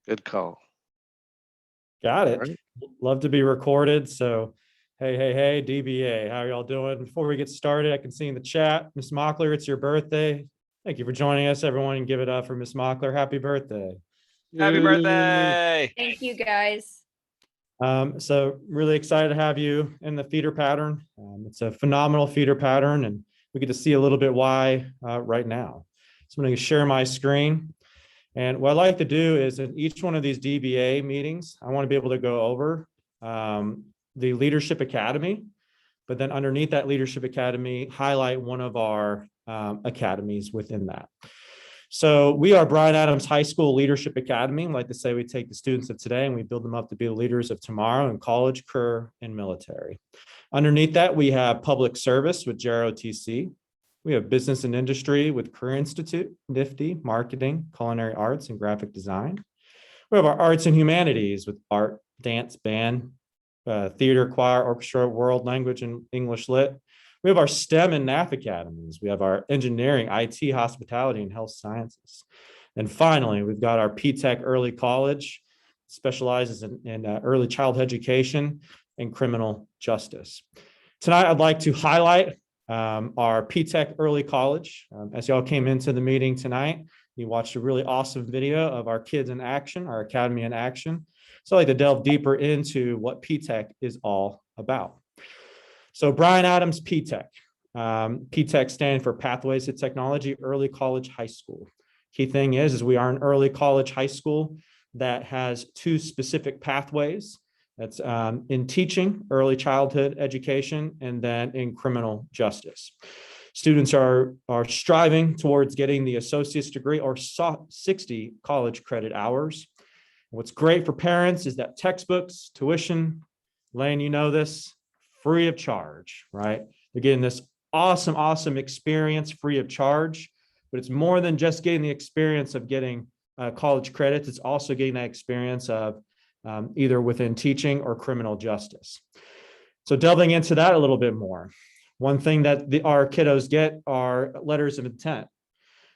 Good call. Got All it. right. Love to be recorded. So, hey, DBA, how are y'all doing? Before we get started, I can see in the chat, Miss Mockler, it's your birthday. Thank you for joining us, everyone, and give it up for Miss Mockler. Happy birthday. Happy birthday. Thank you, guys. So really excited to have you in the feeder pattern. It's a phenomenal feeder pattern, and we get to see a little bit why right now. So I'm going to share my screen. And what I like to do is in each one of these DBA meetings, I want to be able to go over the Leadership Academy, but then underneath that Leadership Academy, highlight one of our academies within that. So we are Bryan Adams High School Leadership Academy. I like to say we take the students of today and we build them up to be the leaders of tomorrow in college, career, and military. Underneath that, we have public service with JROTC. We have business and industry with Career Institute, NIFTY, marketing, culinary arts, and graphic design. We have our arts and humanities with art, dance, band, theater, choir, orchestra, world language, and English lit. We have our STEM and NAF academies. We have our engineering, IT, hospitality, and health sciences. And finally, we've got our P-Tech early college, specializes in early childhood education and criminal justice. Tonight, I'd like to highlight our P-Tech early college. As y'all came into the meeting tonight, you watched a really awesome video of our kids in action, our academy in action. So I'd like to delve deeper into what P-Tech is all about. So Bryan Adams P-Tech. P-Tech stands for Pathways to Technology Early College High School. Key thing is we are an early college high school that has two specific pathways. That's in teaching, early childhood education, and then in criminal justice. Students are striving towards getting the associate's degree or 60 college credit hours. What's great for parents is that textbooks, tuition, Lane, you know this, free of charge, right? They're getting this awesome experience free of charge, but it's more than just getting the experience of getting college credits. It's also getting that experience of either within teaching or criminal justice. So delving into that a little bit more, one thing that our kiddos get are letters of intent.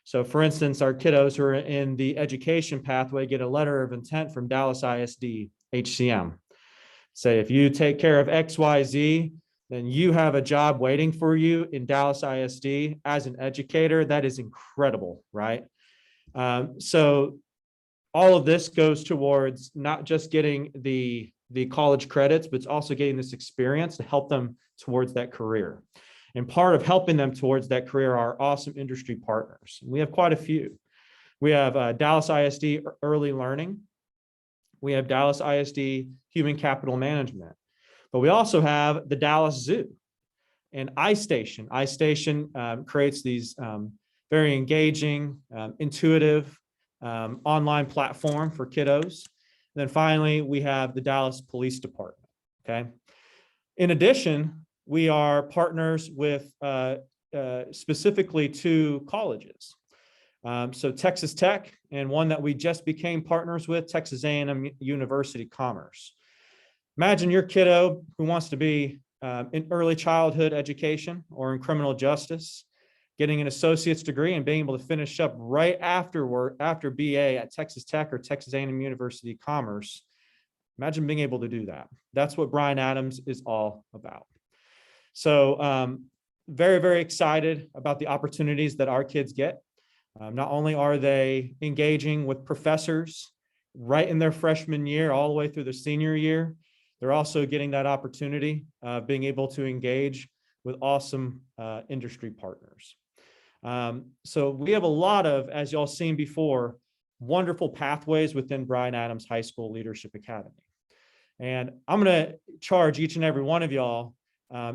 So for instance, our kiddos who are in the education pathway get a letter of intent from Dallas ISD HCM. Say, if you take care of XYZ, then you have a job waiting for you in Dallas ISD as an educator. That is incredible, right? So all of this goes towards not just getting the college credits, but it's also getting this experience to help them towards that career. And part of helping them towards that career are awesome industry partners. We have quite a few. We have Dallas ISD Early Learning. We have Dallas ISD Human Capital Management. But we also have the Dallas Zoo and iStation. iStation creates these very engaging, intuitive online platform for kiddos. And then finally, we have the Dallas Police Department, okay? In addition, we are partners with specifically two colleges. So Texas Tech, and one that we just became partners with, Texas A&M University Commerce. Imagine your kiddo who wants to be in early childhood education or in criminal justice, getting an associate's degree and being able to finish up right afterward, after BA at Texas Tech or Texas A&M University Commerce. Imagine being able to do that. That's what Bryan Adams is all about. So very excited about the opportunities that our kids get. Not only are they engaging with professors right in their freshman year, all the way through their senior year, they're also getting that opportunity of being able to engage with awesome industry partners. So we have a lot of, as y'all seen before, wonderful pathways within Bryan Adams High School Leadership Academy. And I'm going to charge each and every one of y'all,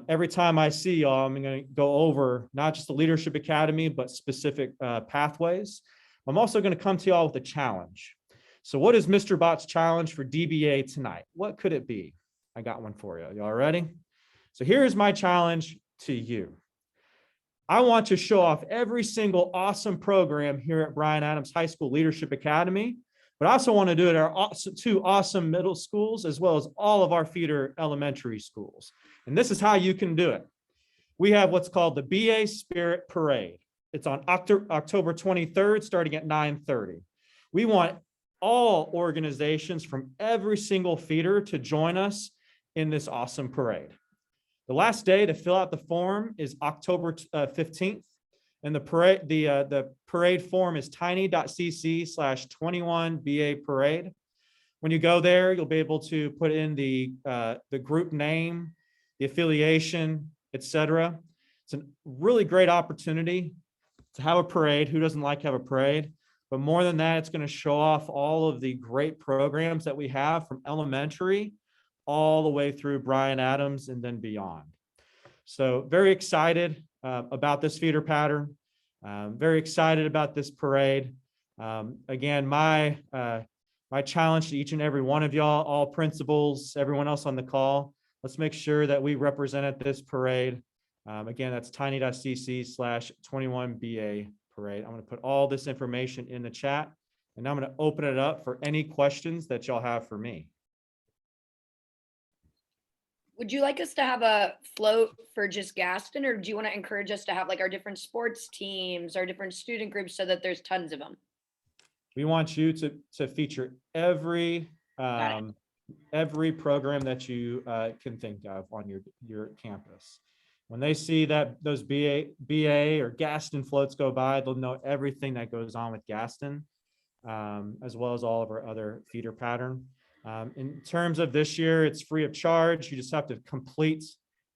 every time I see y'all, I'm going to go over not just the Leadership Academy, but specific pathways. I'm also going to come to y'all with a challenge. So what is Mr. Bot's challenge for DBA tonight? What could it be? I got one for you. Y'all ready? So here's my challenge to you. I want to show off every single awesome program here at Bryan Adams High School Leadership Academy, but I also want to do it at our two awesome middle schools, as well as all of our feeder elementary schools. And this is how you can do it. We have what's called the BA Spirit Parade. It's on October 23rd, starting at 9:30. We want all organizations from every single feeder to join us in this awesome parade. The last day to fill out the form is October 15th. And the parade form is tiny.cc/21BA parade. When you go there, you'll be able to put in the group name, the affiliation, etc. It's a really great opportunity to have a parade. Who doesn't like to have a parade? But more than that, it's going to show off all of the great programs that we have from elementary all the way through Bryan Adams and then beyond. So very excited about this feeder pattern. Very excited about this parade. Again, my challenge to each and every one of y'all, all principals, everyone else on the call, let's make sure that we represent at this parade. Again, that's tiny.cc/21BA parade. I'm going to put all this information in the chat, and I'm going to open it up for any questions that y'all have for me. Would you like us to have a float for just Gaston, or do you want to encourage us to have like our different sports teams, our different student groups, so that there's tons of them? We want you to feature every program that you can think of on your campus. When they see that those BA or Gaston floats go by, they'll know everything that goes on with Gaston, as well as all of our other feeder pattern. In terms of this year, it's free of charge. You just have to complete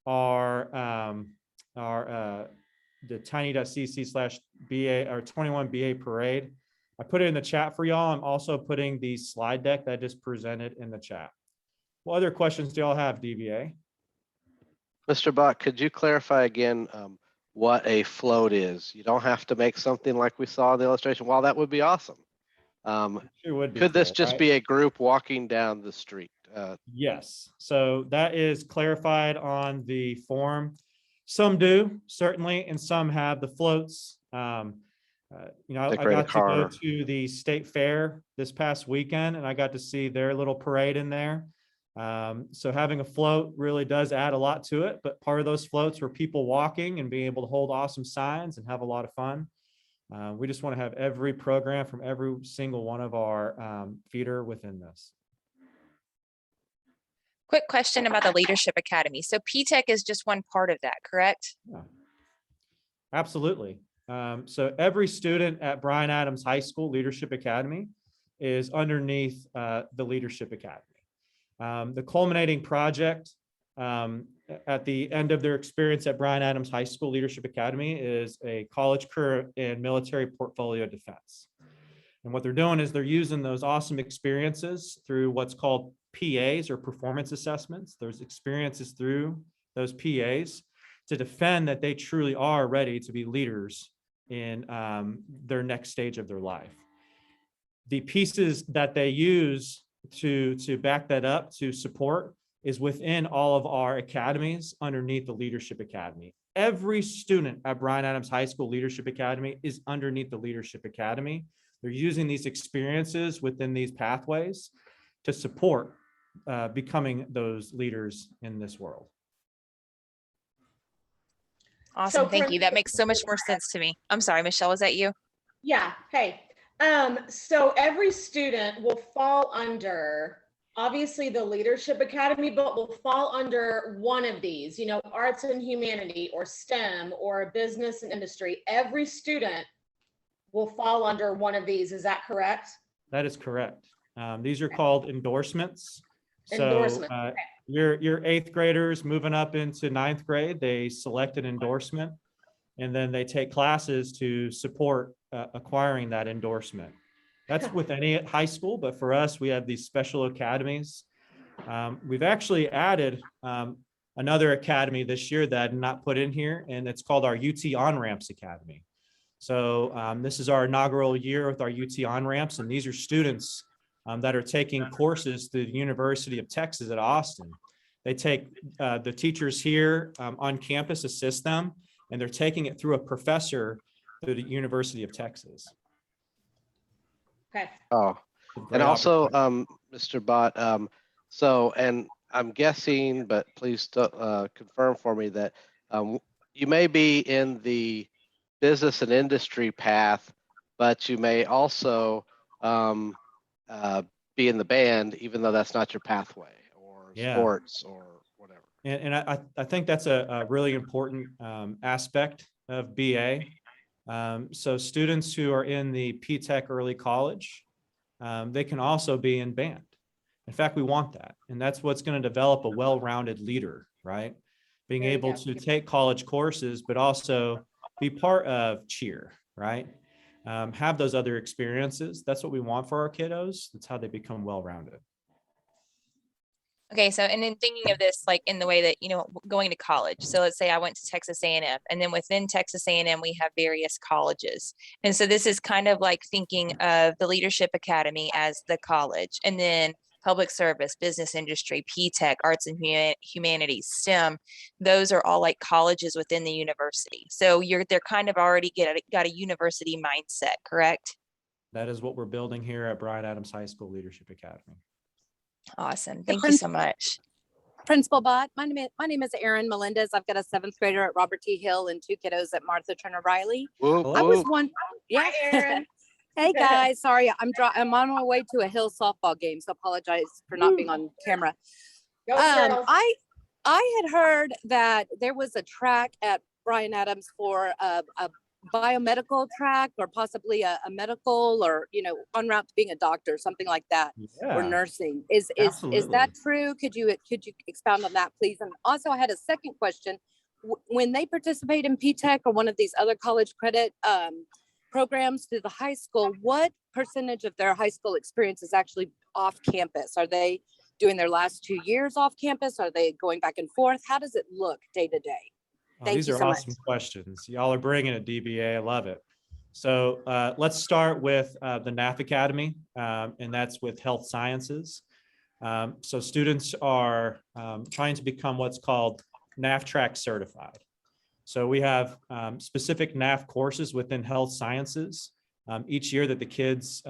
the tiny.cc/BA or 21BA parade. I put it in the chat for y'all. I'm also putting the slide deck that I just presented in the chat. What other questions do y'all have, DBA? Mr. Bott, could you clarify again what a float is? You don't have to make something like we saw in the illustration. While that would be awesome. Sure would be could this cool, just right? be a group walking down the street? Yes. So that is clarified on the form. Some do, certainly, and some have the floats. I got to go to the state fair this past weekend, and I got to see their little parade in there. So having a float really does add a lot to it, but part of those floats were people walking and being able to hold awesome signs and have a lot of fun. We just want to have every program from every single one of our feeder within this. Quick question about the Leadership Academy. So PTech is just one part of that, correct? Yeah. Absolutely. So every student at Bryan Adams High School Leadership Academy is underneath the Leadership Academy. The culminating project at the end of their experience at Bryan Adams High School Leadership Academy is a college career in military portfolio defense. And what they're doing is they're using those awesome experiences through what's called PAs or performance assessments. There's experiences through those PAs to defend that they truly are ready to be leaders in their next stage of their life. The pieces that they use to back that up, to support, is within all of our academies underneath the Leadership Academy. Every student at Bryan Adams High School Leadership Academy is underneath the Leadership Academy. They're using these experiences within these pathways to support becoming those leaders in this world. Awesome, thank you. That makes so much more sense to me. I'm sorry, Michelle, was that you? Yeah, hey. So every student will fall under, obviously, the Leadership Academy, but will fall under one of these, arts and humanity or STEM or business and industry. Every student will fall under one of these. Is that correct? That is correct. These are called endorsements. Endorsements. So your 8th graders moving up into 9th grade, they select an endorsement, and then they take classes to support acquiring that endorsement. That's with any high school, but for us, we have these special academies. We've actually added another academy this year that I did not put in here, and it's called our UT On-Ramps Academy. So this is our inaugural year with our UT On-Ramps, and these are students that are taking courses through the University of Texas at Austin. They take the teachers here on campus assist them, and they're taking it through a professor through the University of Texas. Okay. Oh, and also, Mr. Bott, and I'm guessing, but please confirm for me that you may be in the business and industry path, but you may also be in the band, even though that's not your pathway, or Yeah. sports or whatever. And I think that's a really important aspect of BA. So students who are in the P-Tech early college, they can also be in band. In fact, we want that. And that's what's going to develop a well-rounded leader, right? Being There you able go. to take college courses, but also be part of cheer, right? Have those other experiences. That's what we want for our kiddos. That's how they become well-rounded. Okay, so and then thinking of this like in the way that, you know, going to college. So let's say I went to Texas A&M, and then within Texas A&M we have various colleges. And so this is kind of like thinking of the Leadership Academy as the college, and then public service, business industry, P-Tech, arts and humanities, STEM. Those are all like colleges within the university. So they're kind of already got a university mindset, correct? That is what we're building here at Bryan Adams High School Leadership Academy. Awesome. Thank you so much. Principal Bott, my name is Erin Melendez. I've got a 7th grader at Robert T. Hill and 2 kiddos at Martha Turner Riley. Whoop, I was whoop. one. Yeah. Hi, Erin. Hey guys, sorry, I'm on my way to a Hill softball game, so apologize for not being on camera. Go girls. I had heard that there was a track at Bryan Adams for a biomedical track, or possibly a medical, or, you know, en route to being a doctor, something like that, or Yeah, nursing. Is absolutely. that true? Could you expound on that, please? And also, I had a second question. When they participate in P-Tech or one of these other college credit programs through the high school, what percentage of their high school experience is actually off campus? Are they doing their last 2 years off campus? Are they going back and forth? How does it look day to day? Thank These you are so much. awesome questions. Y'all are bringing it, DBA. I love it. So let's start with the NAF Academy, and that's with health sciences. So students are trying to become what's called NAF track certified. So we have specific NAF courses within health sciences each year that the kids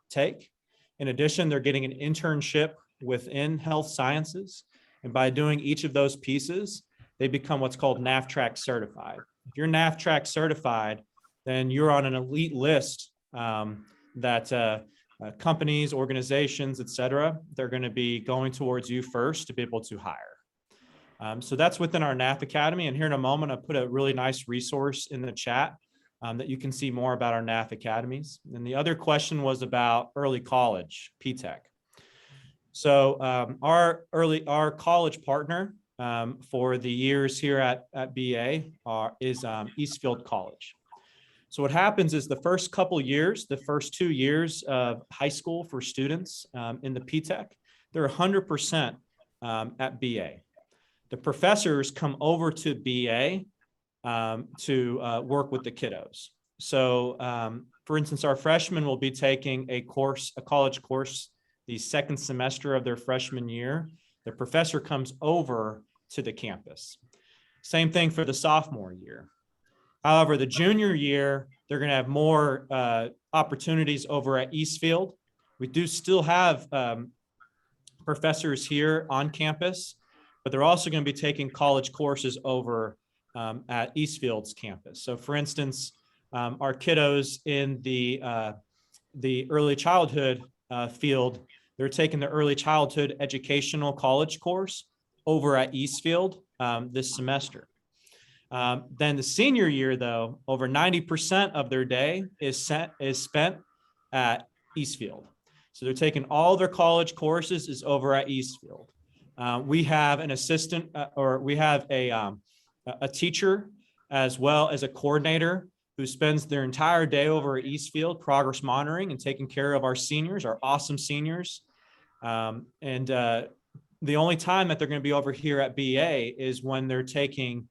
take. In addition, they're getting an internship within health sciences. And by doing each of those pieces, they become what's called NAF track certified. If you're NAF track certified, then you're on an elite list that companies, organizations, et cetera, they're going to be going towards you first to be able to hire. So that's within our NAF Academy. And here in a moment, I put a really nice resource in the chat that you can see more about our NAF Academies. And the other question was about early college, P-Tech. So our college partner for the years here at BA is Eastfield College. So what happens is the first couple years, the first 2 years of high school for students in the P-Tech, they're 100% at BA. The professors come over to BA to work with the kiddos. So for instance, our freshmen will be taking a college course, the second semester of their freshman year. The professor comes over to the campus. Same thing for the sophomore year. However, the junior year, they're going to have more opportunities over at Eastfield. We do still have professors here on campus, but they're also going to be taking college courses over at Eastfield's campus. So for instance, our kiddos in the early childhood field, they're taking the early childhood educational college course over at Eastfield this semester. Then the senior year, though, over 90% of their day is spent at Eastfield. So they're taking all their college courses is over at Eastfield. We have an assistant or we have a teacher as well as a coordinator who spends their entire day over at Eastfield progress monitoring and taking care of our seniors, our awesome seniors. The only time that they're going to be over here at BA is when they're taking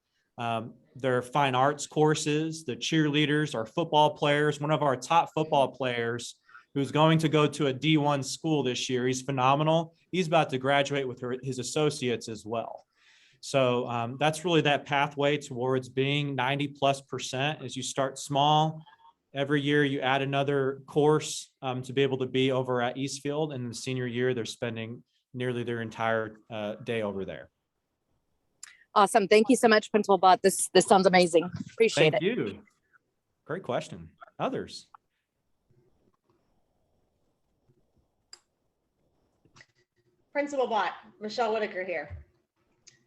their fine arts courses, the cheerleaders, our football players. One of our top football players who's going to go to a D1 school this year. He's phenomenal. He's about to graduate with his associates as well. So that's really that pathway towards being 90+% as you start small. Every year you add another course to be able to be over at Eastfield, and in the senior year, they're spending nearly their entire day over there. Awesome. Thank you so much, Principal Bott. This sounds amazing. Appreciate Thank it. you. Great question. Others? Principal Bot, Michelle Whitaker here.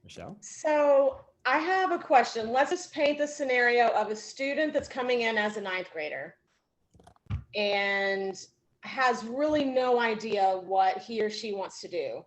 Michelle? So I have a question. Let's just paint the scenario of a student that's coming in as a ninth grader and has really no idea what he or she wants to do.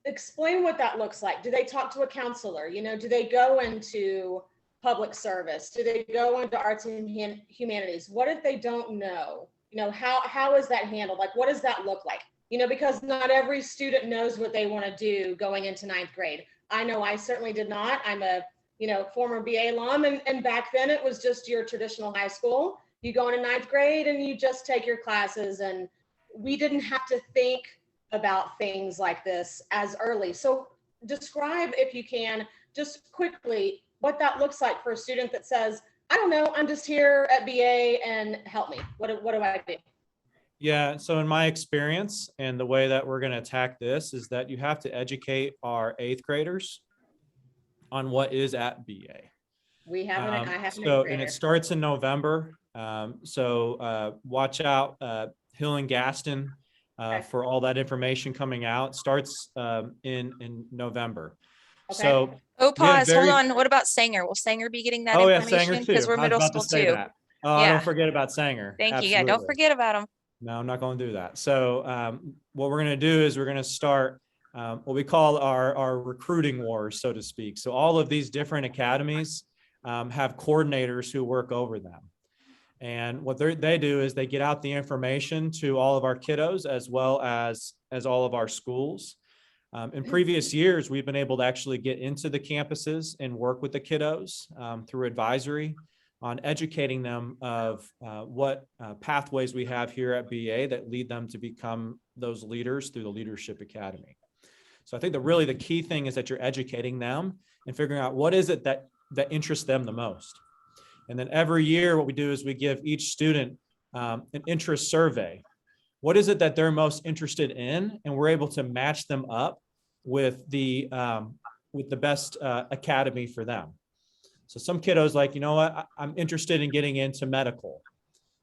Explain what that looks like. Do they talk to a counselor? You know, do they go into public service? Do they go into arts and humanities? What if they don't know? You know, how is that handled? Like, what does that look like? You know, because not every student knows what they want to do going into ninth grade. I know I certainly did not. I'm a, former BA alum, and back then it was just your traditional high school. You go into ninth grade and you just take your classes, and we didn't have to think about things like this as early. So describe, if you can, just quickly what that looks like for a student that says, I don't know, I'm just here at BA and help me. What do I do? Yeah, so in my experience and the way that we're going to attack this is that you have to educate our 8th graders on what is at BA. I have an eighth And grader. it starts in November. Watch out, Hill and Gaston, Okay. for all that information coming out. Starts in November. Okay. So Oh, we have pause, hold very- on. What about Sanger? Will Sanger be getting that Oh yeah, Sanger information? too. Because we're I was middle about to school say too. that. Oh, Yeah. don't forget about Sanger. Thank you. Yeah, don't Absolutely. forget about them. No, I'm not going to do that. So what we're going to do is we're going to start what we call our recruiting wars, so to speak. So all of these different academies have coordinators who work over them. And what they do is they get out the information to all of our kiddos as well as all of our schools. In previous years, we've been able to actually get into the campuses and work with the kiddos through advisory on educating them of what pathways we have here at BA that lead them to become those leaders through the Leadership Academy. So I think the key thing is that you're educating them and figuring out what is it that interests them the most. And then every year, what we do is we give each student an interest survey. What is it that they're most interested in? And we're able to match them up with the best academy for them. So some kiddos like, you know what, I'm interested in getting into medical.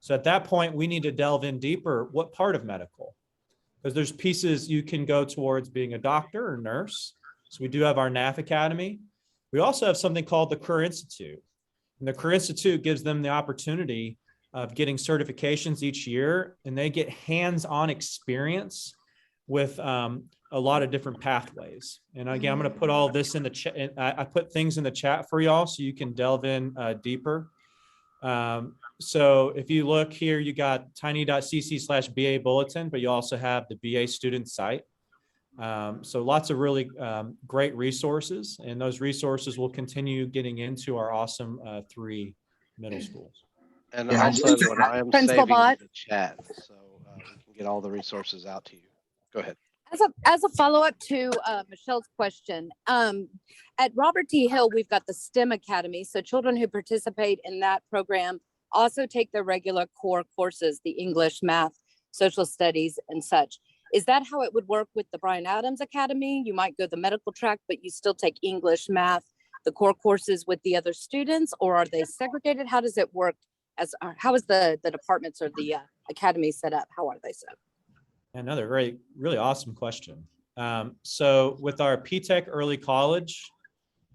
So at that point, we need to delve in deeper. What part of medical? Because there's pieces you can go towards being a doctor or nurse. So we do have our NAF Academy. We also have something called the Career Institute. And the Career Institute gives them the opportunity of getting certifications each year, and they get hands-on experience with a lot of different pathways. And again, I'm going to put all this in the chat. I put things in the chat for y'all so you can delve in deeper. So if you look here, you got tiny.cc/BA bulletin, but you also have the BA student site. So lots of really great resources, and those resources will continue getting into our awesome 3 middle schools. And Yeah, also just- what I am Principal saving Bot. in the chat, so we can get all the resources out to you. Go ahead. As a follow-up to Michelle's question, at Robert T. Hill, we've got the STEM Academy. So children who participate in that program also take their regular core courses, the English, math, social studies, and such. Is that how it would work with the Bryan Adams Academy? You might go the medical track, but you still take English, math, the core courses with the other students, or are they segregated? How does it work? How is the departments or the academy set up? How are they set up? Another really awesome question. So with our P-Tech early college,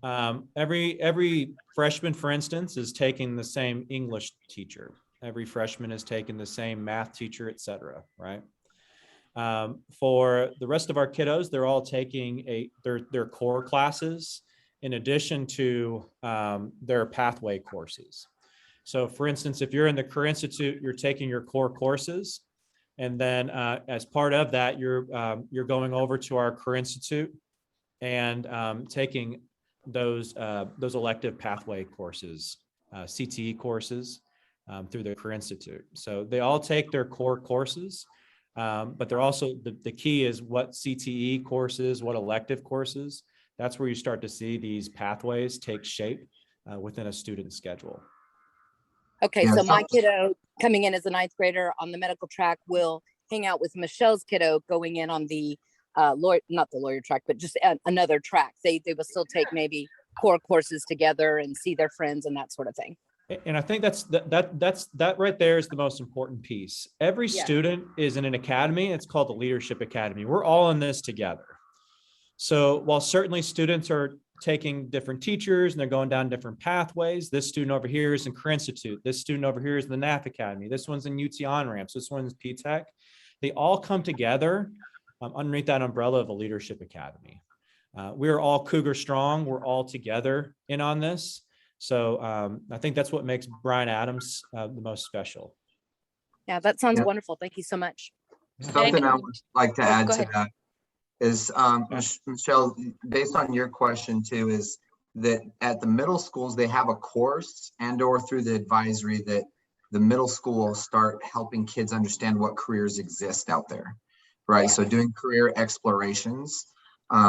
every freshman, for instance, is taking the same English teacher. Every freshman is taking the same math teacher, et cetera, right? For the rest of our kiddos, they're all taking their core classes in addition to their pathway courses. So for instance, if you're in the Career Institute, you're taking your core courses. And then as part of that, you're going over to our Career Institute and taking those elective pathway courses, CTE courses through the Career Institute. So they all take their core courses, but they're also, the key is what CTE courses, what elective courses. That's where you start to see these pathways take shape within a student schedule. Okay, so my kiddo coming in as a 9th grader on the medical track will hang out with Michelle's kiddo going in on the not the lawyer track, but just another track. They will still take maybe core courses together and see their friends and that sort of thing. And I think that right there is the most important piece. Every Yes. student is in an academy. It's called the Leadership Academy. We're all in this together. So while certainly students are taking different teachers and they're going down different pathways, this student over here is in Career Institute. This student over here is in the NAF Academy. This one's in UT On-Ramps. This one's P-Tech. They all come together underneath that umbrella of a Leadership Academy. We're all Cougar strong. We're all together in on this. So I think that's what makes Bryan Adams the most special. Yeah, that sounds Yeah. wonderful. Thank you so much. Something I would like to Oh, add go to ahead. that is, Michelle, based on your question too, is that at the middle schools, they have a course and or through the advisory that the middle school start helping kids understand what careers exist out there, right? So doing career explorations,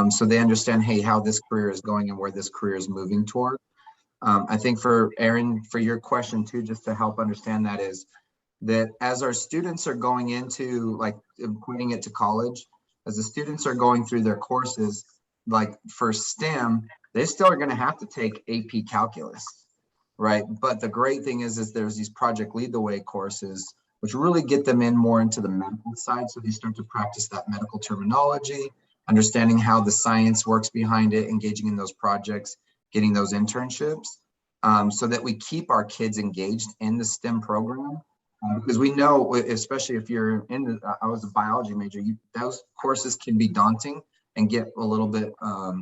so they understand, hey, how this career is going and where this career is moving toward. I think for Aaron, for your question too, just to help understand that is that as our students are going into like pointing it to college, as the students are going through their courses, like for STEM, they still are going to have to take AP calculus, right? But the great thing is there's these Project Lead the Way courses, which really get them in more into the medical side. So they start to practice that medical terminology, understanding how the science works behind it, engaging in those projects, getting those internships, so that we keep our kids engaged in the STEM program. Because we know, especially if you're in the, I was a biology major, those courses can be daunting and get a little bit, a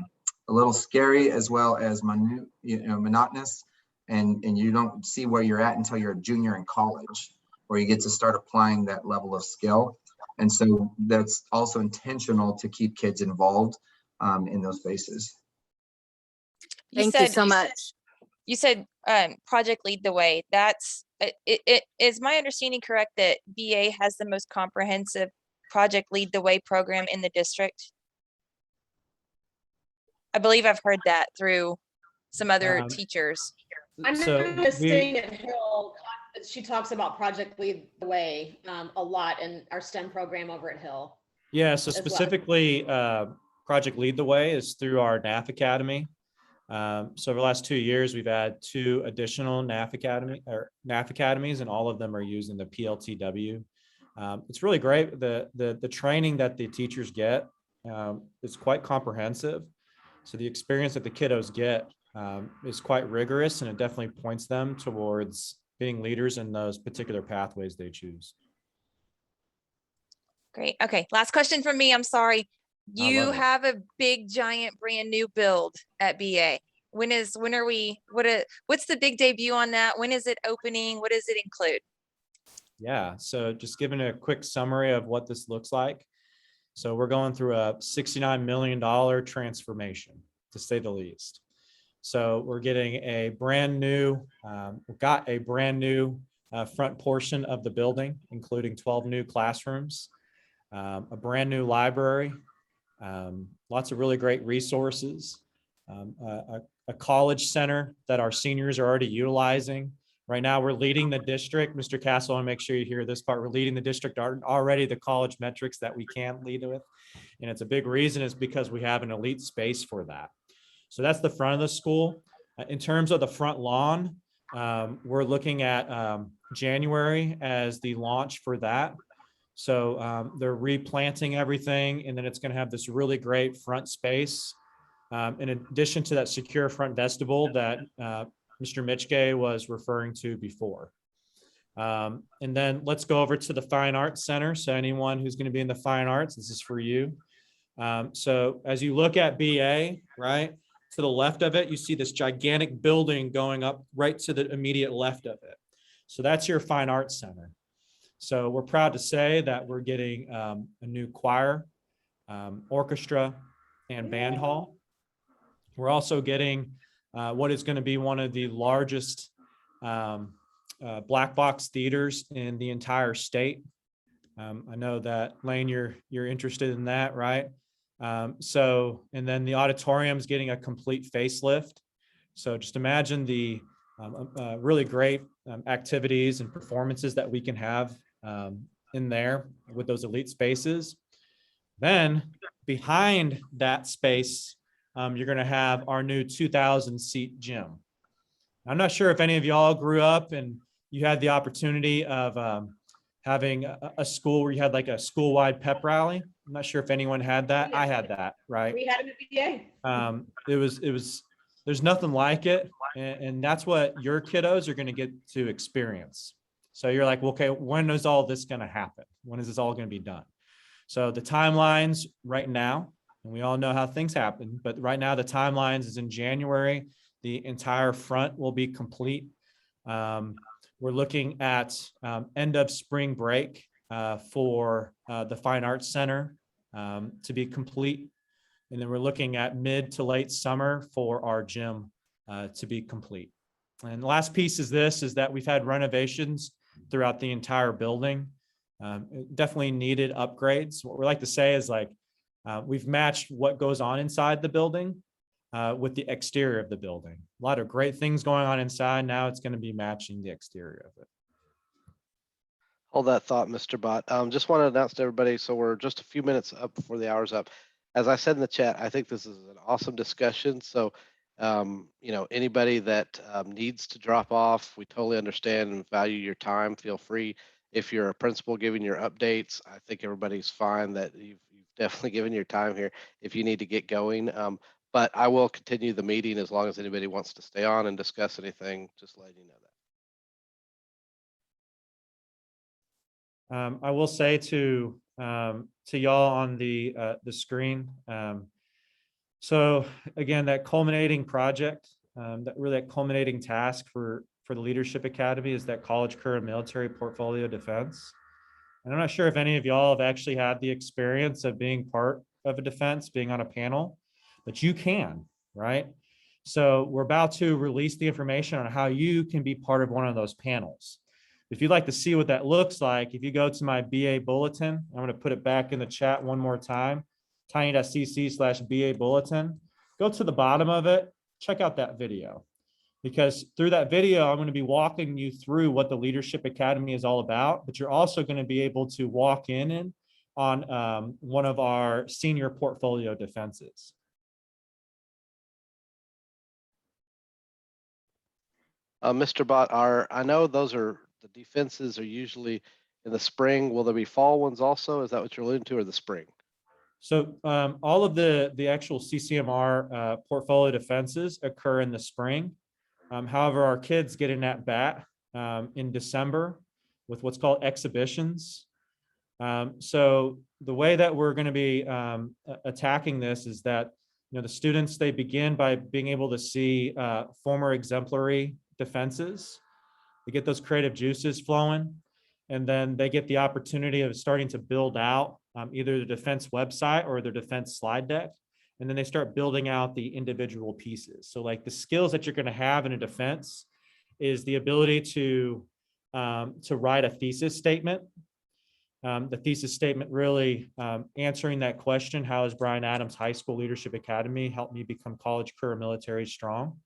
little scary, as well as monotonous. And you don't see where you're at until you're a junior in college, where you get to start applying that level of skill. And so that's also intentional to keep kids involved in those spaces. Thank you so much. You said Project Lead the Way. That's is my understanding correct that BA has the most comprehensive Project Lead the Way program in the district? I believe I've heard that through some other teachers. I'm So staying at Hill. She talks about Project Lead the Way a lot in our STEM program over at Hill. Yeah, so well. specifically, Project Lead the Way is through our NAF Academy. So over the last 2 years, we've had 2 additional NAF academies, and all of them are using the PLTW. It's really great. The training that the teachers get is quite comprehensive. So the experience that the kiddos get is quite rigorous, and it definitely points them towards being leaders in those particular pathways they choose. Great. Okay. Last question from me. I'm sorry. I You love it. have a big, giant, brand new build at BA. What's the big debut on that? When is it opening? What does it include? Yeah, so just giving a quick summary of what this looks like. So we're going through a $69 million transformation, to say the least. So we're getting a brand new, we've got a brand new front portion of the building, including 12 new classrooms, a brand new library, lots of really great resources, a college center that our seniors are already utilizing. Right now, we're leading the district. Mr. Castle, I want to make sure you hear this part. We're leading the district already, the college metrics that we can't lead with. And it's a big reason is because we have an elite space for that. So that's the front of the school. In terms of the front lawn, we're looking at January as the launch for that. So they're replanting everything, and then it's going to have this really great front space. In addition to that secure front vestibule that Mr. Mitchgay was referring to before. And then let's go over to the Fine Arts Center. So anyone who's going to be in the fine arts, this is for you. So as you look at BA, right, to the left of it, you see this gigantic building going up right to the immediate left of it. So that's your Fine Arts Center. So we're proud to say that we're getting a new choir, orchestra, and band hall. We're also getting what is going to be one of the largest black box theaters in the entire state. I know that, Lane, you're interested in that, right? So, and then the auditorium's getting a complete facelift. So just imagine the really great activities and performances that we can have in there with those elite spaces. Then behind that space, you're going to have our new 2,000 seat gym. I'm not sure if any of y'all grew up and you had the opportunity of having a school where you had like a school-wide pep rally. I'm not sure if anyone had that. I had that, right? We had it at DBA. It was, there's nothing like it. And that's what your kiddos are going to get to experience. So you're like, well, okay, when is all this going to happen? When is this all going to be done? So the timelines right now, and we all know how things happen, but right now the timelines is in January. The entire front will be complete. We're looking at end of spring break for the Fine Arts Center to be complete. And then we're looking at mid to late summer for our gym to be complete. And the last piece is this, is that we've had renovations throughout the entire building. It definitely needed upgrades. What we like to say is like, we've matched what goes on inside the building with the exterior of the building. A lot of great things going on inside. Now it's going to be matching the exterior of it. Hold that thought, Mr. Bott. Just want to announce to everybody, so we're just a few minutes up before the hour's up. As I said in the chat, I think this is an awesome discussion. So, you know, anybody that needs to drop off, we totally understand and value your time. Feel free. If you're a principal giving your updates, I think everybody's fine that you've definitely given your time here. If you need to get going, but I will continue the meeting as long as anybody wants to stay on and discuss anything, just letting you know that. I will say to y'all on the screen. So again, that culminating project, that culminating task for the Leadership Academy is that college, career, and military portfolio defense. And I'm not sure if any of y'all have actually had the experience of being part of a defense, being on a panel, but you can, right? So we're about to release the information on how you can be part of one of those panels. If you'd like to see what that looks like, if you go to my BA bulletin, I'm going to put it back in the chat one more time, tiny.cc/BA bulletin. Go to the bottom of it, check out that video. Because through that video, I'm going to be walking you through what the Leadership Academy is all about, but you're also going to be able to walk in on one of our senior portfolio defenses. Mr. Bott, I know those are, the defenses are usually in the spring. Will there be fall ones also? Is that what you're alluding to, or the spring? So all of the actual CCMR portfolio defenses occur in the spring. However, our kids get an at-bat in December with what's called exhibitions. So the way that we're going to be attacking this is that, you know, the students, they begin by being able to see former exemplary defenses. They get those creative juices flowing, and then they get the opportunity of starting to build out either the defense website or their defense slide deck. And then they start building out the individual pieces. So like the skills that you're going to have in a defense is the ability to write a thesis statement. The thesis statement really answering that question, how has Bryan Adams High School Leadership Academy helped me become college, career, military strong?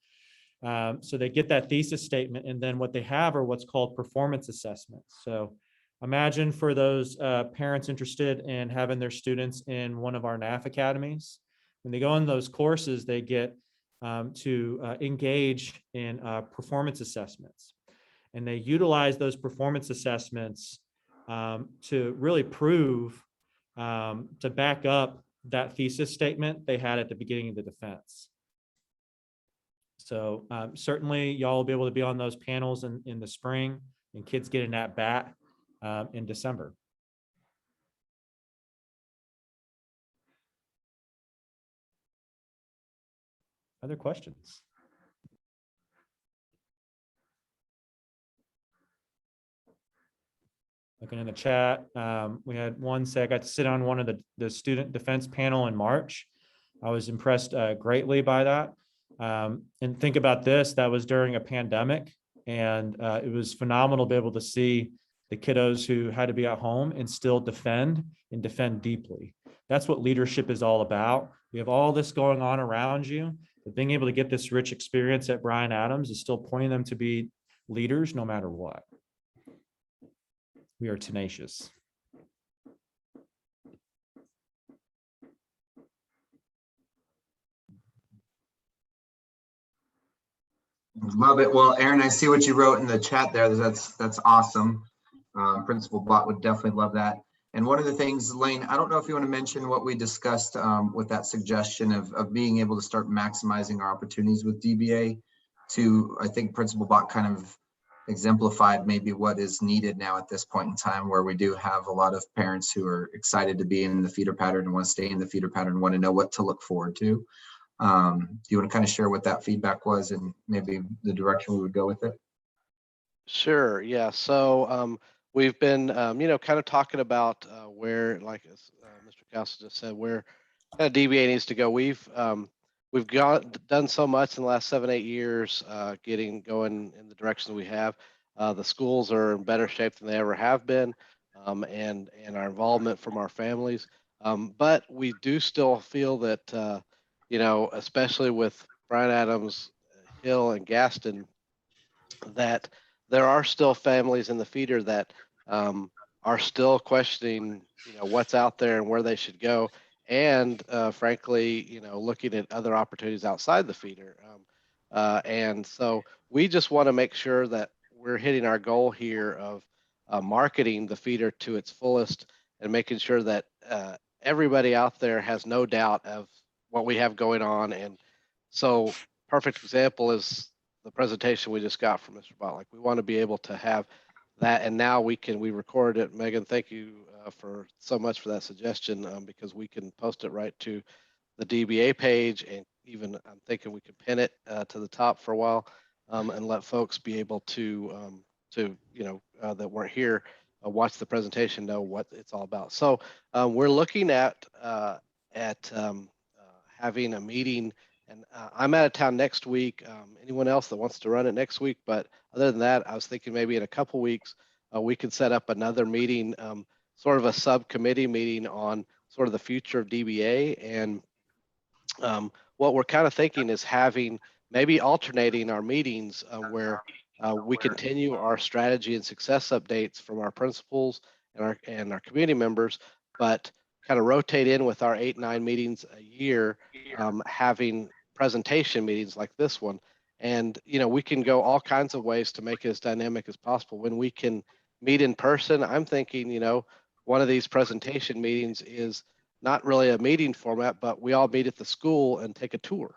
So they get that thesis statement, and then what they have are what's called performance assessments. So imagine for those parents interested in having their students in one of our NAF academies, when they go in those courses, they get to engage in performance assessments. And they utilize those performance assessments to really prove, to back up that thesis statement they had at the beginning of the defense. So certainly y'all will be able to be on those panels in the spring, and kids get an at-bat in December. Other questions? Looking in the chat, we had one say, I got to sit on one of the student defense panel in March. I was impressed greatly by that. And think about this, that was during a pandemic, and it was phenomenal to be able to see the kiddos who had to be at home and still defend and defend deeply. That's what leadership is all about. We have all this going on around you, but being able to get this rich experience at Bryan Adams is still pointing them to be leaders no matter what. We are tenacious. Love it. Well, Aaron, I see what you wrote in the chat there. That's awesome. Principal Bott would definitely love that. And one of the things, Lane, I don't know if you want to mention what we discussed with that suggestion of being able to start maximizing our opportunities with DBA to, I think Principal Bott kind of exemplified maybe what is needed now at this point in time, where we do have a lot of parents who are excited to be in the feeder pattern and want to stay in the feeder pattern and want to know what to look forward to. Do you want to kind of share what that feedback was and maybe the direction we would go with it? Sure. Yeah. So we've been, kind of talking about where, like as Mr. Castle just said, where kind of DBA needs to go. We've done so much in the last 7-8 years, getting going in the direction we have. The schools are in better shape than they ever have been, and our involvement from our families. But we do still feel that, especially with Bryan Adams, Hill, and Gaston, that there are still families in the feeder that are still questioning, what's out there and where they should go, and frankly, looking at other opportunities outside the feeder. And so we just want to make sure that we're hitting our goal here of marketing the feeder to its fullest and making sure that everybody out there has no doubt of what we have going on. And so perfect example is the presentation we just got from Mr. Bott. Like, we want to be able to have that, and now we recorded it. Megan, thank you for so much for that suggestion, because we can post it right to the DBA page, and even I'm thinking we could pin it to the top for a while, and let folks be able to that weren't here watch the presentation, know what it's all about. So we're looking at having a meeting. And I'm out of town next week. Anyone else that wants to run it next week? But other than that, I was thinking maybe in a couple weeks, we could set up another meeting, sort of a subcommittee meeting on sort of the future of DBA. And what we're kind of thinking is having maybe alternating our meetings where we continue our strategy and success updates from our principals and our community members, but kind of rotate in with our 8-9 meetings a year, having presentation meetings like this one. And we can go all kinds of ways to make it as dynamic as possible. When we can meet in person, I'm thinking one of these presentation meetings is not really a meeting format, but we all meet at the school and take a tour,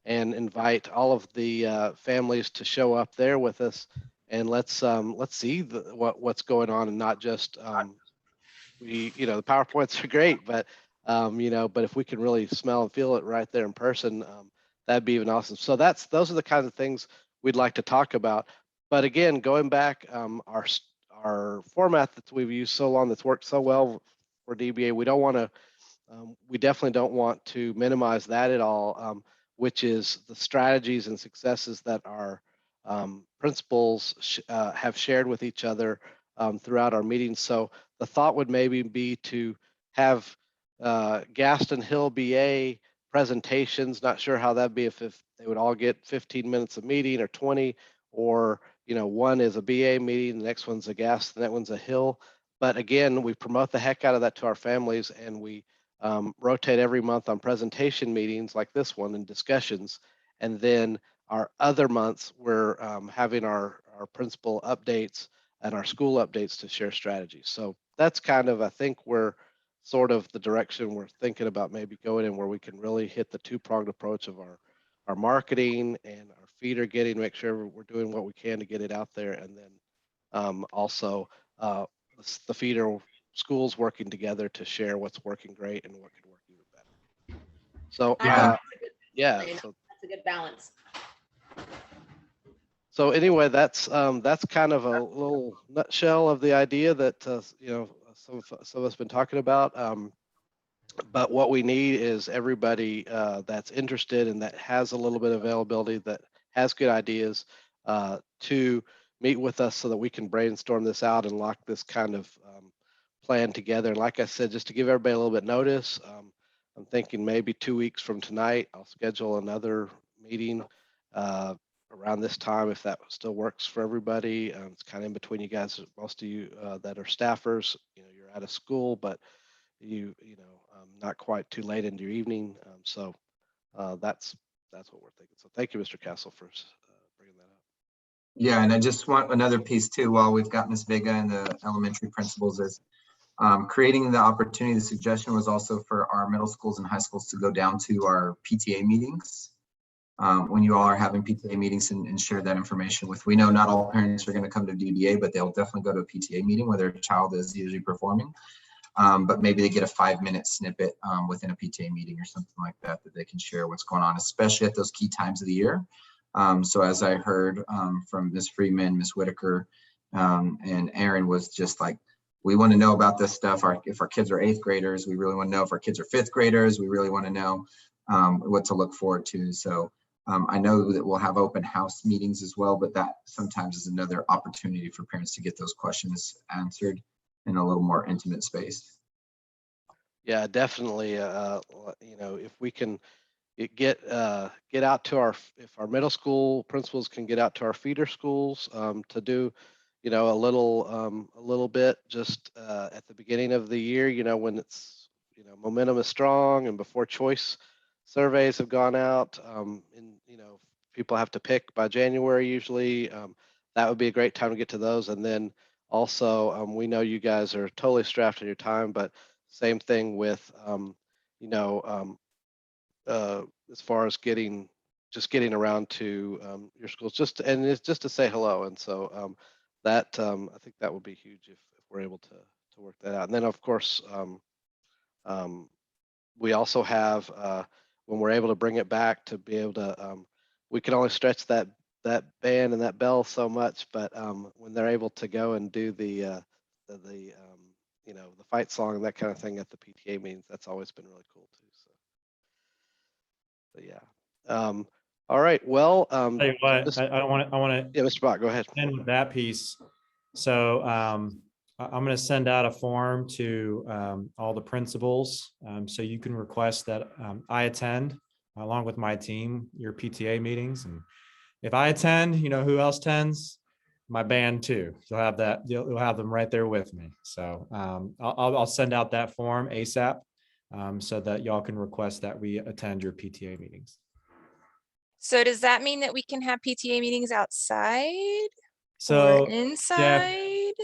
and invite all of the families to show up there with us, and let's see what's going on, and not just the PowerPoints are great, but but if we can really smell and feel it right there in person, that'd be even awesome. So those are the kinds of things we'd like to talk about. But again, going back, our format that we've used so long, that's worked so well for DBA, we definitely don't want to minimize that at all, which is the strategies and successes that our principals have shared with each other throughout our meetings. So the thought would maybe be to have Gaston Hill BA presentations. Not sure how that'd be, if they would all get 15 minutes of meeting or 20, or one is a BA meeting, the next one's a Gaston, that one's a Hill. But again, we promote the heck out of that to our families, and we rotate every month on presentation meetings like this one and discussions. And then our other months, we're having our principal updates and our school updates to share strategies. So that's kind of, I think, we're sort of the direction we're thinking about maybe going in, where we can really hit the two-pronged approach of our marketing and our feeder, make sure we're doing what we can to get it out there. And then also the feeder schools working together to share what's working great and what could work even better. So yeah, so that's a good balance. So anyway, that's kind of a little nutshell of the idea that some of us been talking about. But what we need is everybody that's interested and that has a little bit of availability, that has good ideas, to meet with us so that we can brainstorm this out and lock this kind of plan together. And like I said, just to give everybody a little bit notice, I'm thinking maybe 2 weeks from tonight, I'll schedule another meeting around this time, if that still works for everybody. It's kind of in between you guys. Most of you that are staffers, you're out of school, but not quite too late into your evening. So that's what we're thinking. So thank you, Mr. Castle, for Yeah, and I just want another piece too, while we've got Ms. Vega and the elementary principals, is creating the opportunity. The suggestion was also for our middle schools and high schools to go down to our PTA meetings when you all are having PTA meetings and share that information with. We know not all parents are going to come to DBA, but they'll definitely go to a PTA meeting where their child is usually performing. But maybe they get a 5-minute snippet within a PTA meeting or something like that, that they can share what's going on, especially at those key times of the year. So as I heard from Ms. Freeman, Ms. Whitaker, and Aaron, was just like, we want to know about this stuff. If our kids are 8th graders, we really want to know. If our kids are 5th graders, we really want to know what to look forward to. So I know that we'll have open house meetings as well, but that sometimes is another opportunity for parents to get those questions answered in a little more intimate space. Yeah, definitely. You know, if we can get out to if our middle school principals can get out to our feeder schools to do, you know, a little bit just at the beginning of the year, you know, when it's, you know, momentum is strong and before choice surveys have gone out, and, you know, people have to pick by January usually, that would be a great time to get to those. And then also, we know you guys are totally strapped in your time, but same thing with, you know, as far as getting around to your schools, and it's just to say hello. And so that I think that would be huge if we're able to work that out. And then of course, we also have when we're able to bring it back to be able to, we can only stretch that band and that bell so much, but when they're able to go and do the you know, the fight song and that kind of thing at the PTA meetings, that's always been really cool too. So yeah. All right. Well, Tell you what, I want to. Yeah, Mr. Bott, go ahead. End with that piece. So I'm going to send out a form to all the principals, so you can request that I attend along with my team your PTA meetings. And if I attend, you know who else attends? My band too. You'll have that. You'll have them right there with me. So I'll send out that form ASAP, so that y'all can request that we attend your PTA meetings. So does that mean that we can have PTA meetings outside So or inside?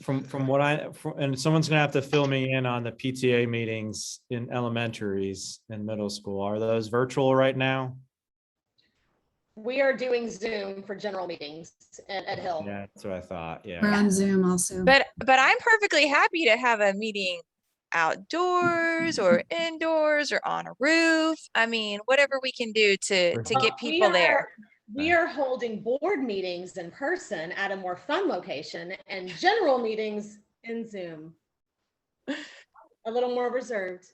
From what and someone's gonna have to fill me in on the PTA meetings in elementaries and middle school. Are those virtual right now? We are doing Zoom for general meetings at Hill. Yeah, that's what I thought. We're Yeah. on Zoom also. But I'm perfectly happy to have a meeting outdoors or indoors or on a roof. I mean, whatever we can do to get people there. We are holding board meetings in person at a more fun location and general meetings in Zoom. A little more reserved.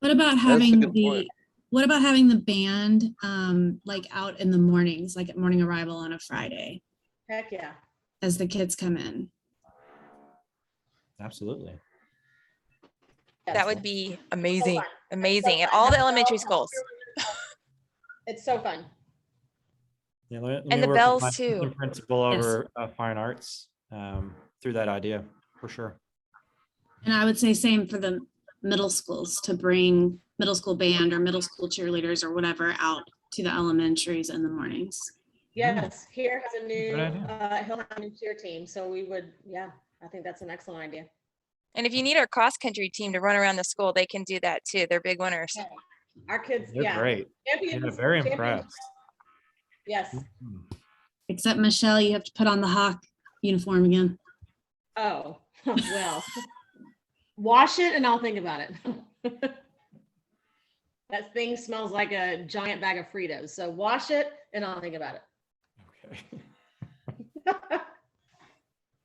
What about having the band like out in the mornings, like at morning arrival on a Friday Heck yeah. as the kids come in? Absolutely. That would be amazing. fun. Amazing. So At fun. all the elementary schools. It's so fun. Yeah, let And me the work with bells my too. assistant principal over fine arts through that idea for sure. And I would say same for the middle schools, to bring middle school band or middle school cheerleaders or whatever out to the elementaries in the mornings. Yes, here has a new, Good idea. he'll have a new cheer team. So we would, yeah, I think that's an excellent idea. And if you need our cross country team to run around the school, they can do that too. They're big winners. Yeah. Our kids, They're yeah. great. Yeah, Champions, very champions. impressed. Yes. Except Michelle, you have to put on the Hawk uniform again. Oh, well, wash it and I'll think about it. That thing smells like a giant bag of Fritos. So wash it and I'll think about it. Okay.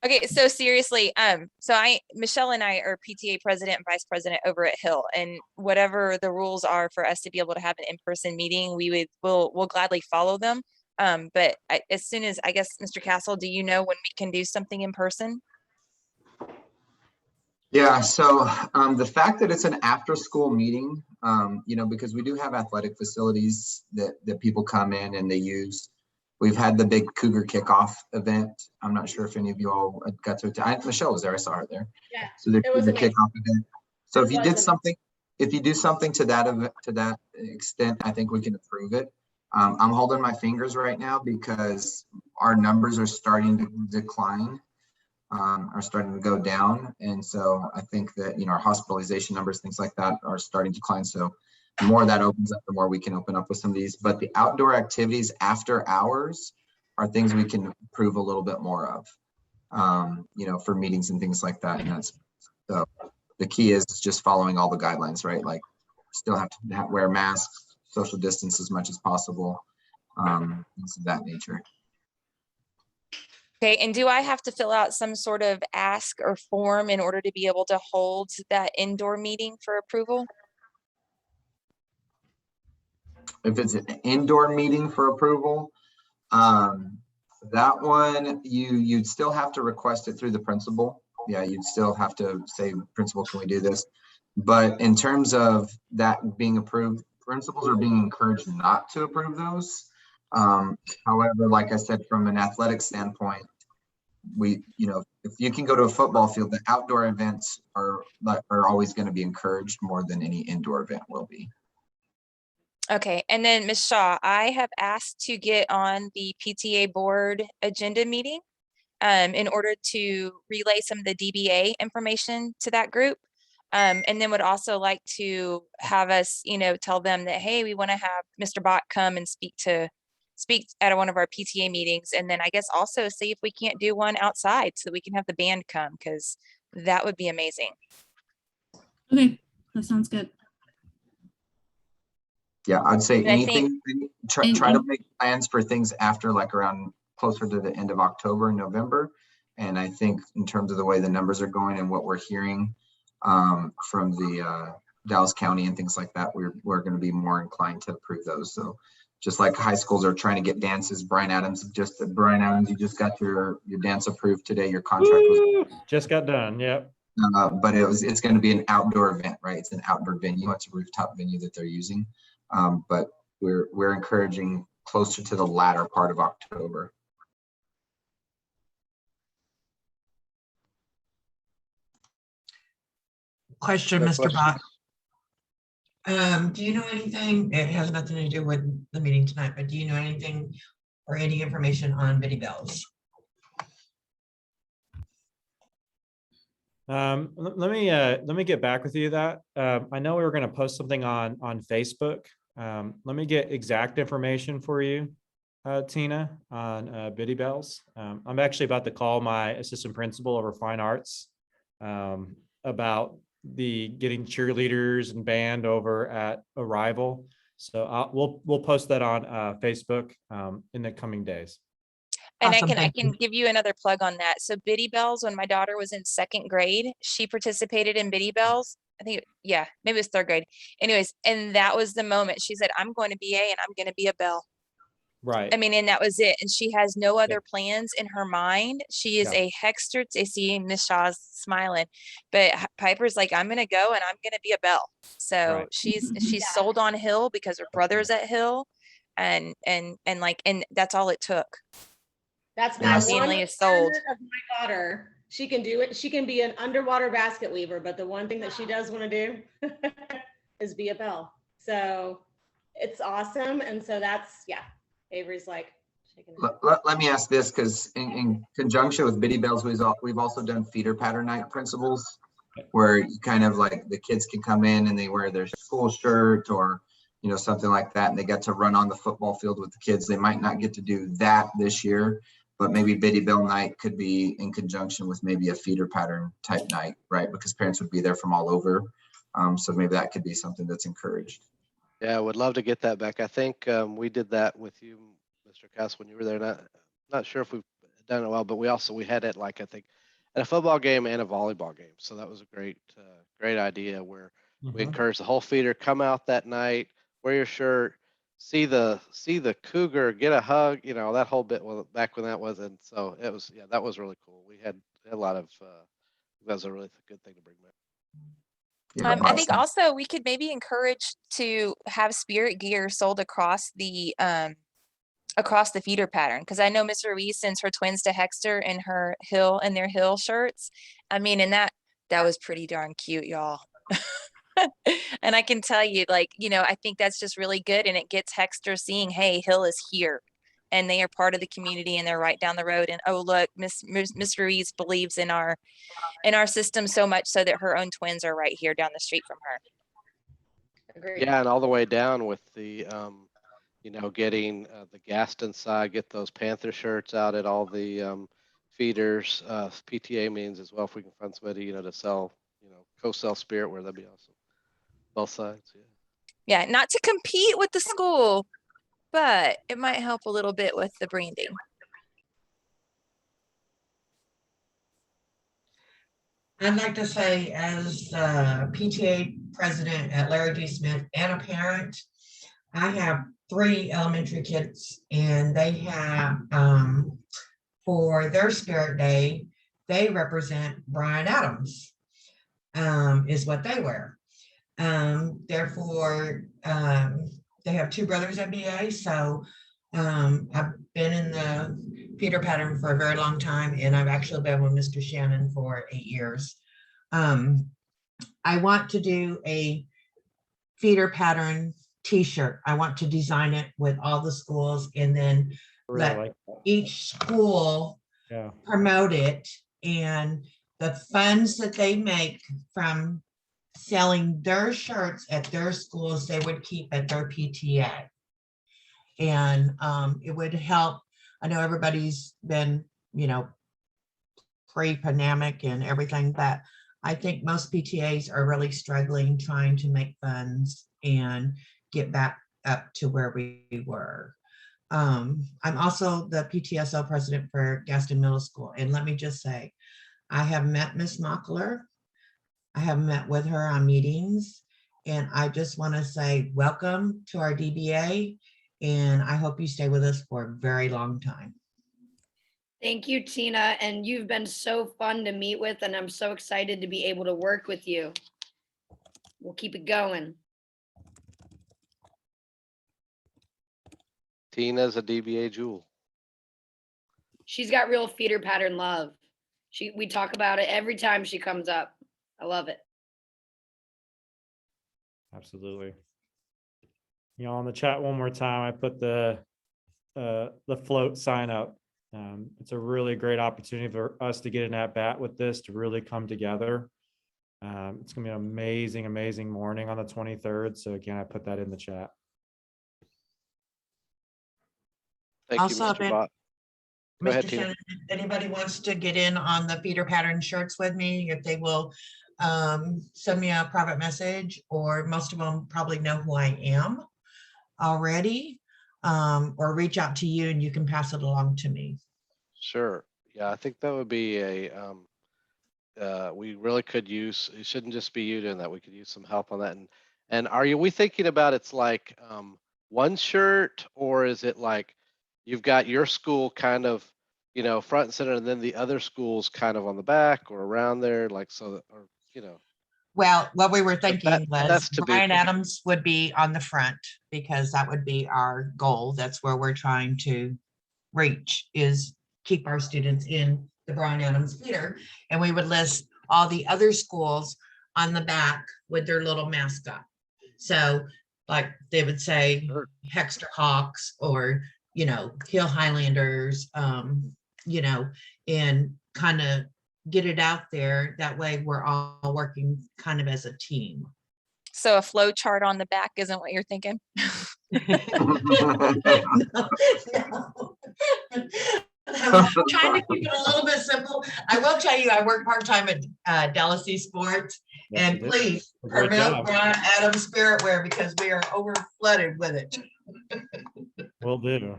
Okay, so seriously, Michelle and I are PTA president and vice president over at Hill, and whatever the rules are for us to be able to have an in-person meeting, we'll gladly follow them. But as soon as, I guess, Mr. Castle, do you know when we can do something in person? Yeah, so the fact that it's an after-school meeting, you know, because we do have athletic facilities that people come in and they use. We've had the big Cougar kickoff event. I'm not sure if any of you all got to attend. Michelle was there. I saw her there. Yeah, so the it was Cougar amazing. kickoff event. So if It you was did amazing. something, if you do something to that event, to that extent, I think we can approve it. I'm holding my fingers right now because our numbers are starting to decline, are starting to go down. And so I think that, you know, our hospitalization numbers, things like that are starting to decline. So the more that opens up, the more we can open up with some of these. But the outdoor activities after hours are things we can improve a little bit more of, you know, for meetings and things like that. And that's, so the key is just following all the guidelines, right? Like still have to wear masks, social distance as much as possible, things of that nature. Okay, and do I have to fill out some sort of ask or form in order to be able to hold that indoor meeting for approval? If it's an indoor meeting for approval, that one, you'd still have to request it through the principal. Yeah, you'd still have to say, principal, can we do this? But in terms of that being approved, principals are being encouraged not to approve those. However, like I said, from an athletic standpoint, we, you know, if you can go to a football field, the outdoor events are always going to be encouraged more than any indoor event will be. Okay, and then Ms. Shaw, I have asked to get on the PTA board agenda meeting in order to relay some of the DBA information to that group. And then would also like to have us, you know, tell them that, hey, we want to have Mr. Bott come and speak at one of our PTA meetings. And then I guess also see if we can't do one outside so we can have the band come, because that would be amazing. Okay, that sounds good. Yeah, I'd say And I think- anything, try to make plans for things after, like around closer to the end of October and November. And I think in terms of the way the numbers are going and what we're hearing from the Dallas County and things like that, we're going to be more inclined to approve those. So just like high schools are trying to get dances, Bryan Adams, you just got your dance approved today. Your contract was just got done. Yep. But it's going to be an outdoor event, right? It's an outdoor venue. It's a rooftop venue that they're using. But we're encouraging closer to the latter part of October. Question, No Mr. Bott. questions? Do you know anything, it has nothing to do with the meeting tonight, but do you know anything or any information on Biddy Bells? Let me get back with you that. I know we were going to post something on Facebook. Let me get exact information for you, Tina, on Biddy Bells. I'm actually about to call my assistant principal over fine arts about the getting cheerleaders and band over at Arrival. So we'll post that on Facebook in the coming days. And Awesome, I thank can give you another plug on that. So Biddy Bells, when my daughter was in 2nd grade, she participated in Biddy Bells. I think, yeah, maybe it was 3rd grade. Anyways, and that was the moment she said, I'm going to BA and I'm going to be a bell. Right. I mean, and that was it. And she has no other plans in her mind. She is Yeah. a Hexter. I see Miss Shaw's smiling, but Piper's like, I'm going to go and I'm going to be a bell. So Right. she's sold on Hill because her brother's at Hill, and that's all it took. That's Yeah, my I see. one Family is sold. requirement of my daughter. She can do it. She can be an underwater basket weaver, but the one thing that she does want to do is be a bell. So it's awesome. And so that's, yeah, Avery's like shaking her head. Let me ask this, because in conjunction with Biddy Bells, we've also done feeder pattern night principals, where you kind of like the kids can come in and they wear their school shirt or, you know, something like that, and they get to run on the football field with the kids. They might not get to do that this year, but maybe Biddy Bell night could be in conjunction with maybe a feeder pattern type night, right? Because parents would be there from all over. So maybe that could be something that's encouraged. Yeah, I would love to get that back. I think we did that with you, Mr. Cass, when you were there. Not sure if we've done it well, but we had it, like, I think at a football game and a volleyball game. So that was a great idea where we encourage the whole feeder, come out that night, wear your shirt, see the cougar, get a hug, you know, that whole bit back when that was. And so it was, yeah, that was really cool. We had a lot of, that was a really good thing to bring back. Yeah, I think also we could maybe encourage to have spirit gear sold across the feeder pattern, because I know Miss Ruiz sends her twins to Hexter in their Hill shirts. I mean, and that was pretty darn cute, y'all. And I can tell you, like, I think that's just really good. And it gets Hexter seeing, hey, Hill is here and they are part of the community and they're right down the road. And oh, look, Miss Ruiz believes in our system so much so that her own twins are right here down the street from her. Agreed. Yeah, and all the way down with the, getting the Gaston side, get those Panther shirts out at all the feeders, PTA meetings as well. If we can find somebody, to sell, co-sell Spirit Wear, that'd be awesome. Both sides, yeah. Yeah, not to compete with the school, but it might help a little bit with the branding. I'd like to say, as the PTA president at Larry D. Smith and a parent, I have 3 elementary kids, and they have, for their Spirit Day, they represent Bryan Adams, is what they wear. Therefore, they have 2 brothers at BA, so I've been in the feeder pattern for a very long time, and I've actually been with Mr. Shannon for 8 years. I want to do a feeder pattern t-shirt. I want to design it with all the schools, and then let each school promote it, and the funds that they make from selling their shirts at their schools, they would keep at their PTA. And it would help. I know everybody's been, pre-pandemic and everything, but I think most PTAs are really struggling trying to make funds and get back up to where we were. I'm also the PTSO president for Gaston Middle School. And let me just say, I have met Miss Mockler. I have met with her on meetings, and I just want to say welcome to our DBA, and I hope you stay with us for a very long time. Thank you, Tina. And you've been so fun to meet with, and I'm so excited to be able to work with you. We'll keep it going. Tina's a DBA jewel. She's got real feeder pattern love. We talk about it every time she comes up. I love it. Absolutely. On the chat one more time, I put the float sign up. It's a really great opportunity for us to get an at bat with this, to really come together. It's gonna be an amazing, amazing morning on the 23rd. So again, I put that in the chat. Thank you, Mr. Bott. Go ahead, Mr. Tina. Shannon, if anybody wants to get in on the feeder pattern shirts with me, if they will send me a private message, or most of them probably know who I am already, or reach out to you and you can pass it along to me. Sure. Yeah, I think that would be we really could use, it shouldn't just be you doing that. We could use some help on that. And are we thinking about it's like one shirt, or is it like you've got your school kind of, front and center, and then the other schools kind of on the back or around there, like, so that, or, Well, what we were thinking was to be- Bryan Adams would be on the front, because that would be our goal. That's where we're trying to reach, is keep our students in the Bryan Adams feeder. And we would list all the other schools on the back with their little mascot. So like they would say Hexter Hawks, or, Hill Highlanders, and kind of get it out there. That way we're all working kind of as a team. So a flow chart on the back isn't what you're thinking? No. I'm trying to keep it a little bit simple. I will tell you, I work part-time at Dallas Sports, and please promote Bryan Adams Spirit Wear, because we are over flooded with it. Will do.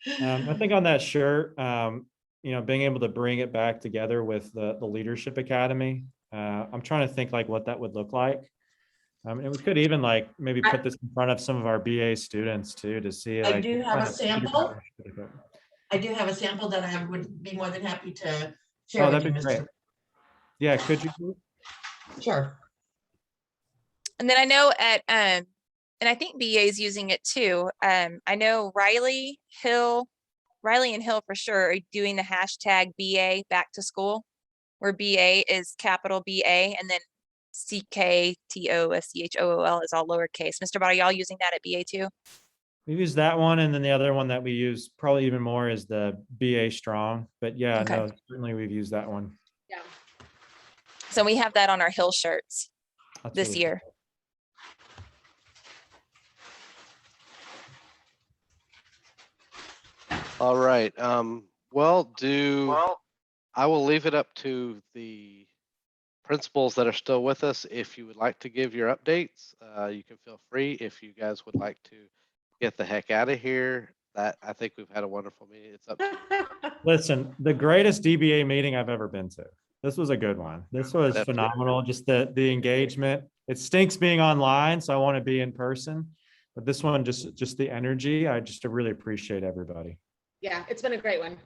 I think on that shirt, being able to bring it back together with the Leadership Academy, I'm trying to think like what that would look like. And we could even like maybe put this in front of some of our BA students too, to see. I like, do have a sample. that I would be more than happy to share Oh, with that'd you, be great. Mr. Yeah, could you? Sure. And then I know and I think BA is using it too. I know Riley and Hill for sure are doing the hashtag BA back to school, where BA is capital BA, and then CKTOSCHOOL is all lowercase. Mr. Bott, are y'all using that at BA too? We use that one, and then the other one that we use probably even more is the BA Strong. But yeah, Okay. no, certainly we've used that one. Yeah. So we have that on our Hill shirts That's this really year. All right. I will leave it up to the principals that are still with us. If you would like to give your updates, you can feel free. If you guys would like to get the heck out of here, I think we've had a wonderful meeting. It's up to you. Listen, the greatest DBA meeting I've ever been to. This was a good one. This was Definitely. phenomenal. Just the engagement. It stinks being online, so I want to be in person. But this one, just the energy. I just really appreciate everybody. Yeah, it's been a great one.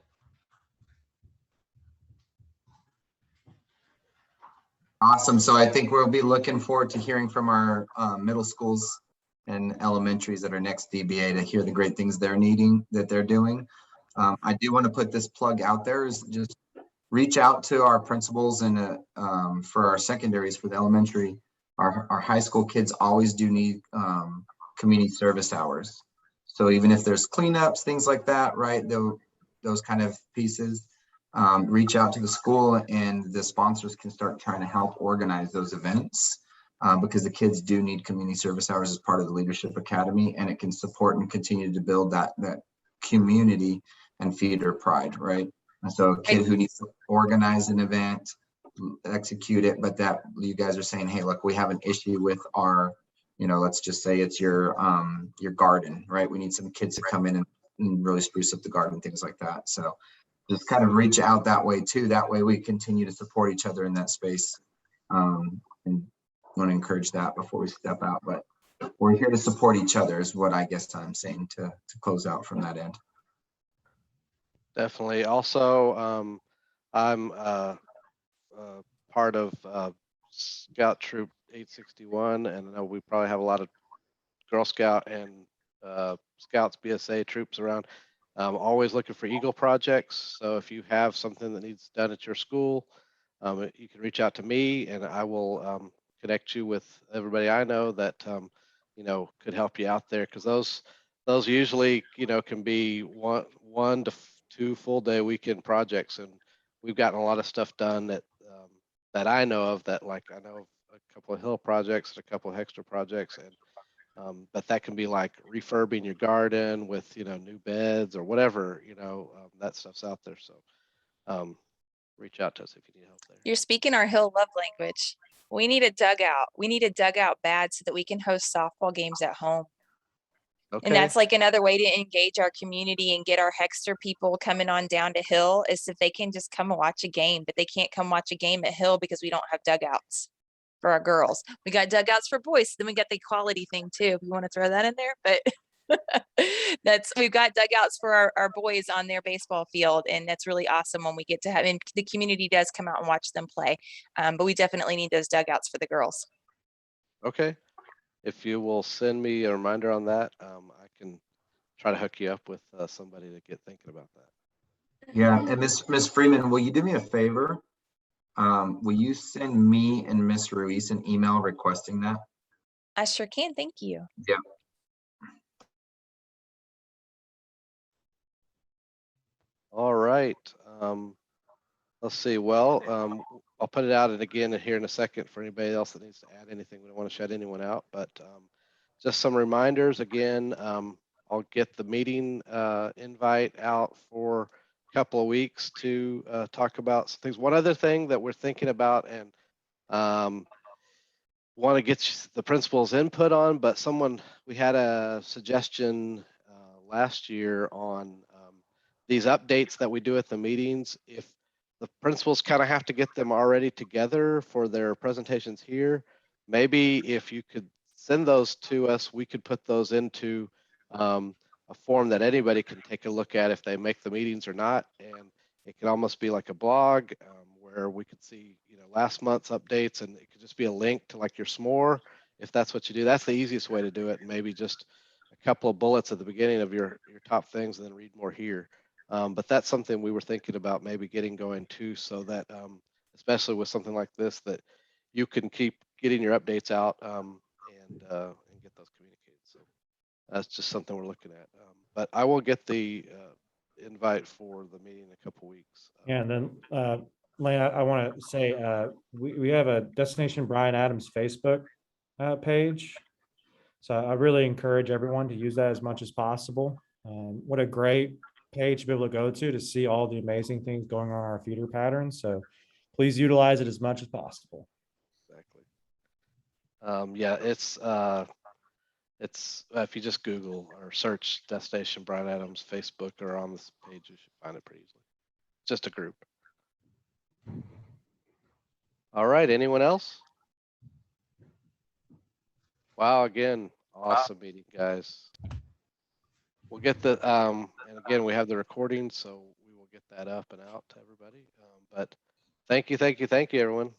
Awesome. So I think we'll be looking forward to hearing from our middle schools and elementaries at our next DBA to hear the great things they're doing. I do want to put this plug out there, is just reach out to our principals and for our secondaries, for the elementary. Our high school kids always do need community service hours. So even if there's cleanups, things like that, right? Those kind of pieces. Reach out to the school, and the sponsors can start trying to help organize those events, because the kids do need community service hours as part of the Leadership Academy, and it can support and continue to build that community and feeder pride, right? And so a kid who needs to organize an event, execute it, but that you guys are saying, hey, look, we have an issue with our, let's just say it's your garden, right? We need some kids to come in and really spruce up the garden, things like that. So just kind of reach out that way too. That way we continue to support each other in that space. And want to encourage that before we step out, but we're here to support each other is what I guess I'm saying to close out from that end. Definitely. Also, I'm part of Scout Troop 861, and I know we probably have a lot of Girl Scout and Scouts BSA troops around. Always looking for Eagle projects. So if you have something that needs done at your school, you can reach out to me, and I will connect you with everybody I know that could help you out there, because those usually can be one to two full day weekend projects, and we've gotten a lot of stuff done that I know of. That, like, I know of a couple of Hill projects and a couple of Hexter projects, and but that can be like refurbing your garden with new beds or whatever, that stuff's out there. So reach out to us if you need help there. You're speaking our Hill love language. We need a dugout. We need a dugout bad so that we can host softball games at home. Okay. And that's like another way to engage our community and get our Hexter people coming on down to Hill, is if they can just come and watch a game, but they can't come watch a game at Hill because we don't have dugouts for our girls. We got dugouts for boys. Then we got the equality thing too, if you want to throw that in there, but we've got dugouts for our boys on their baseball field. And that's really awesome when we get to have, and the community does come out and watch them play. But we definitely need those dugouts for the girls. Okay. If you will send me a reminder on that, I can try to hook you up with somebody to get thinking about that. Yeah, and Miss Freeman, will you do me a favor? Will you send me and Miss Ruiz an email requesting that? I sure can. Thank you. Yeah. All right. Let's see. Well, I'll put it out and again here in a second for anybody else that needs to add anything. We don't want to shut anyone out, but just some reminders again. I'll get the meeting invite out for a couple of weeks to talk about some things. One other thing that we're thinking about and want to get the principal's input on, but we had a suggestion last year on these updates that we do at the meetings. If the principals kind of have to get them already together for their presentations here, maybe if you could send those to us, we could put those into a form that anybody can take a look at if they make the meetings or not. And it could almost be like a blog where we could see, last month's updates, and it could just be a link to like your s'more, if that's what you do. That's the easiest way to do it. And maybe just a couple of bullets at the beginning of your top things, and then read more here. But that's something we were thinking about maybe getting going too, so that especially with something like this, that you can keep getting your updates out and get those communicated. So that's just something we're looking at. But I will get the invite for the meeting in a couple weeks. Yeah, and then Lane, I want to say we have a Destination Bryan Adams Facebook page. So I really encourage everyone to use that as much as possible. What a great page to be able to go to see all the amazing things going on in our feeder patterns. So please utilize it as much as possible. Exactly. Yeah, it's if you just Google or search Destination Bryan Adams Facebook or on this page, you should find it pretty easily. Just a group. All right, anyone else? Wow, again, awesome meeting, guys. We'll get the and again, we have the recording, so we will get that up and out to everybody. But thank you, everyone.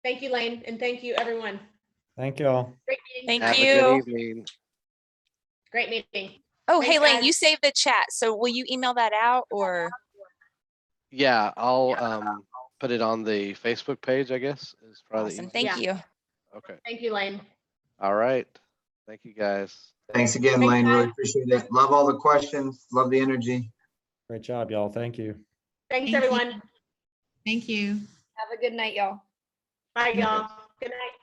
Thank you, Lane, and thank you, everyone. Thank you all. Great meeting. Thank Have you. a good evening. Great meeting. Oh, Thanks, hey, Lane, guys. you saved the chat. So will you email that out or? Yeah, I'll put it on the Facebook page, I guess. Is probably Awesome. the Thank Yeah. you. Okay. Thank you, Lane. All right. Thank you, guys. Thanks again, Thanks, Lane. Really guys. appreciate it. Love all the questions. Love the energy. Great job, y'all. Thank you. Thanks, Thank you. everyone. Thank you. Have a good night, y'all. Bye, Yeah. y'all. Good night.